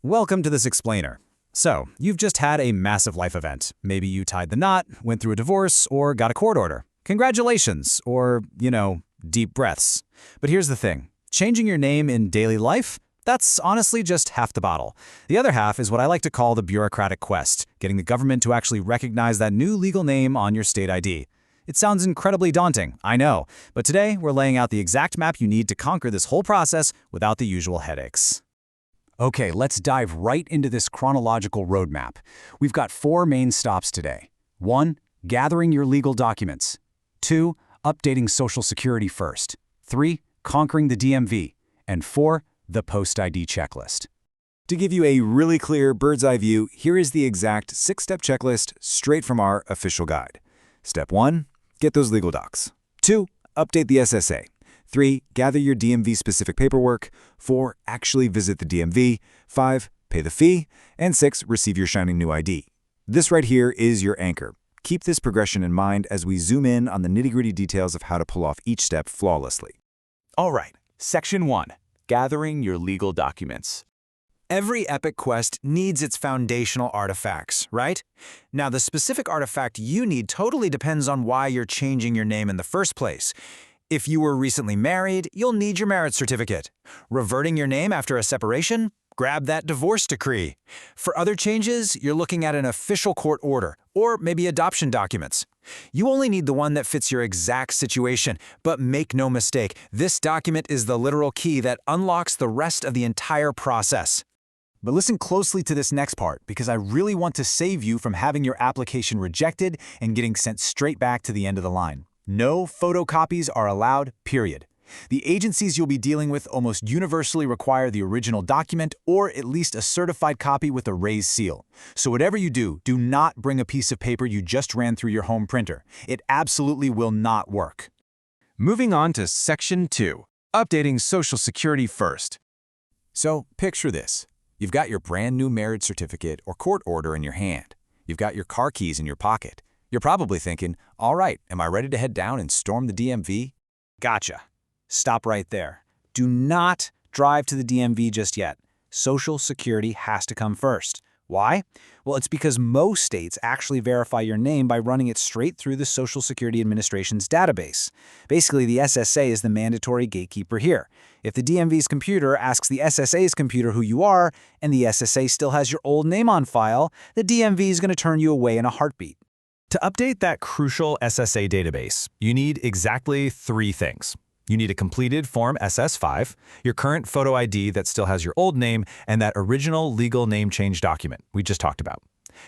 Welcome to this explainer. So, you've just had a massive life event. Maybe you tied the knot, went through a divorce, or got a court order. Congratulations, or, deep breaths. But here's the thing. Changing your name in daily life? That's honestly just half the bottle. The other half is what I like to call the bureaucratic quest, getting the government to actually recognize that new legal name on your state ID. It sounds incredibly daunting, I know, but today we're laying out the exact map you need to conquer this whole process without the usual headaches. Okay, let's dive right into this chronological roadmap. We've got 4 main stops today. 1. Gathering your legal documents. 2. Updating Social Security first. 3. Conquering the DMV. And 4. The post-ID checklist. To give you a really clear bird's-eye view, here is the exact 6-step checklist straight from our official guide. Step 1. Get those legal docs. 2. Update the SSA. 3. Gather your DMV-specific paperwork. 4. Actually visit the DMV. 5. Pay the fee. And 6. Receive your shiny new ID. This right here is your anchor. Keep this progression in mind as we zoom in on the nitty-gritty details of how to pull off each step flawlessly. All right, Section 1. Gathering your legal documents. Every epic quest needs its foundational artifacts, right? Now, the specific artifact you need totally depends on why you're changing your name in the first place. If you were recently married, you'll need your marriage certificate. Reverting your name after a separation? Grab that divorce decree. For other changes, you're looking at an official court order, or maybe adoption documents. You only need the one that fits your exact situation, but make no mistake, this document is the literal key that unlocks the rest of the entire process. But listen closely to this next part, because I really want to save you from having your application rejected and getting sent straight back to the end of the line. No photocopies are allowed, period. The agencies you'll be dealing with almost universally require the original document or at least a certified copy with a raised seal. So whatever you do, do not bring a piece of paper you just ran through your home printer. It absolutely will not work. Moving on to Section 2. Updating Social Security first. So picture this. You've got your brand new marriage certificate or court order in your hand. You've got your car keys in your pocket. You're probably thinking, all right, am I ready to head down and storm the DMV? Gotcha. Stop right there. Do not drive to the DMV just yet. Social Security has to come first. Why? Well, it's because most states actually verify your name by running it straight through the Social Security Administration's database. Basically, the SSA is the mandatory gatekeeper here. If the DMV's computer asks the SSA's computer who you are, and the SSA still has your old name on file, the DMV is going to turn you away in a heartbeat. To update that crucial SSA database, you need exactly 3 things. You need a completed Form SS5, your current photo ID that still has your old name, and that original legal name change document we just talked about.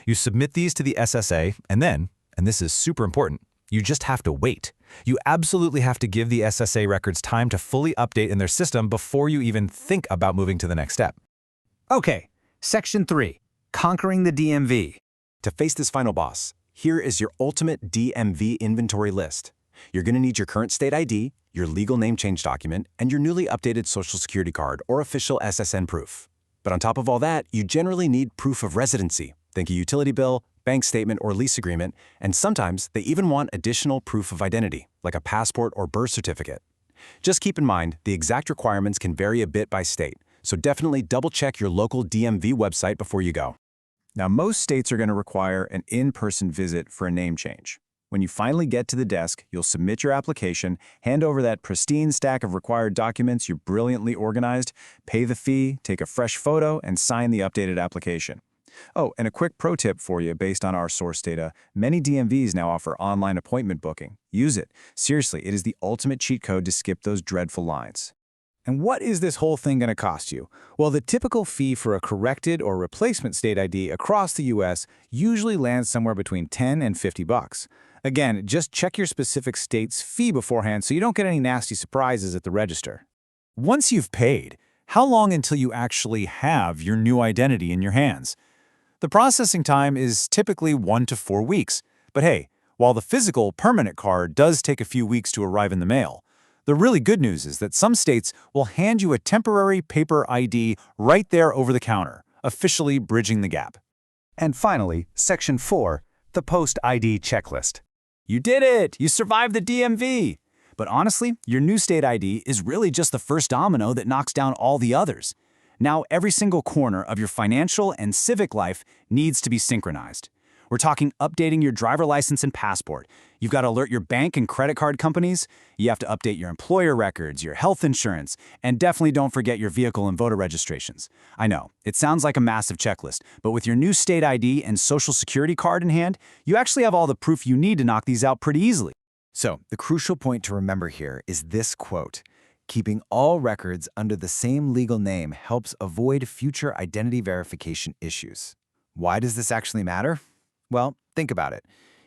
You submit these to the SSA, and then, and this is super important, you just have to wait. You absolutely have to give the SSA records time to fully update in their system before you even think about moving to the next step. Okay, Section 3. Conquering the DMV. To face this final boss, here is your ultimate DMV inventory list. You're going to need your current state ID, your legal name change document, and your newly updated Social Security card or official SSN proof. But on top of all that, you generally need proof of residency. Think a utility bill, bank statement, or lease agreement, and sometimes they even want additional proof of identity, like a passport or birth certificate. Just keep in mind, the exact requirements can vary a bit by state, so definitely double-check your local DMV website before you go. Now, most states are going to require an in-person visit for a name change. When you finally get to the desk, you'll submit your application, hand over that pristine stack of required documents you brilliantly organized, pay the fee, take a fresh photo, and sign the updated application. Oh, and a quick pro tip for you based on our source data, many DMVs now offer online appointment booking. Use it. Seriously, it is the ultimate cheat code to skip those dreadful lines. And what is this whole thing going to cost you? Well, the typical fee for a corrected or replacement state ID across the U.S. usually lands somewhere between $10 and $50. Again, just check your specific state's fee beforehand so you don't get any nasty surprises at the register. Once you've paid, how long until you actually have your new identity in your hands? The processing time is typically 1 to 4 weeks. But hey, while the physical, permanent card does take a few weeks to arrive in the mail, the really good news is that some states will hand you a temporary paper ID right there over the counter, officially bridging the gap. And finally, Section 4, the post-ID checklist. You did it! You survived the DMV! But honestly, your new state ID is really just the first domino that knocks down all the others. Now every single corner of your financial and civic life needs to be synchronized. We're talking updating your driver license and passport. You've got to alert your bank and credit card companies. You have to update your employer records, your health insurance, and definitely don't forget your vehicle and voter registrations. I know, it sounds like a massive checklist, but with your new state ID and social security card in hand, you actually have all the proof you need to knock these out pretty easily. So, the crucial point to remember here is this quote: keeping all records under the same legal name helps avoid future identity verification issues. Why does this actually matter? Well, think about it.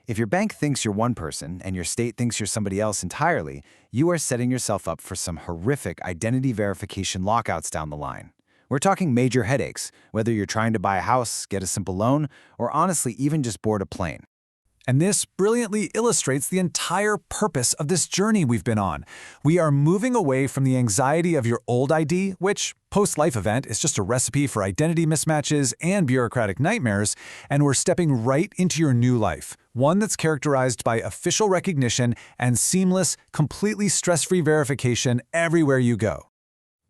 If your bank thinks you're one person and your state thinks you're somebody else entirely, you are setting yourself up for some horrific identity verification lockouts down the line. We're talking major headaches, whether you're trying to buy a house, get a simple loan, or honestly even just board a plane. And this brilliantly illustrates the entire purpose of this journey we've been on. We are moving away from the anxiety of your old ID, which, post-life event, is just a recipe for identity mismatches and bureaucratic nightmares, and we're stepping right into your new life, one that's characterized by official recognition and seamless, completely stress-free verification everywhere you go.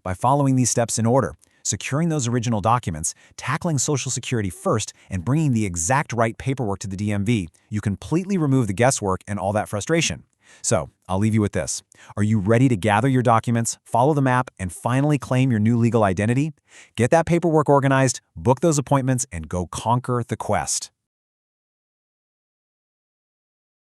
By following these steps in order, securing those original documents, tackling Social Security first, and bringing the exact right paperwork to the DMV, you completely remove the guesswork and all that frustration. So, I'll leave you with this. Are you ready to gather your documents, follow the map, and finally claim your new legal identity? Get that paperwork organized, book those appointments, and go conquer the quest.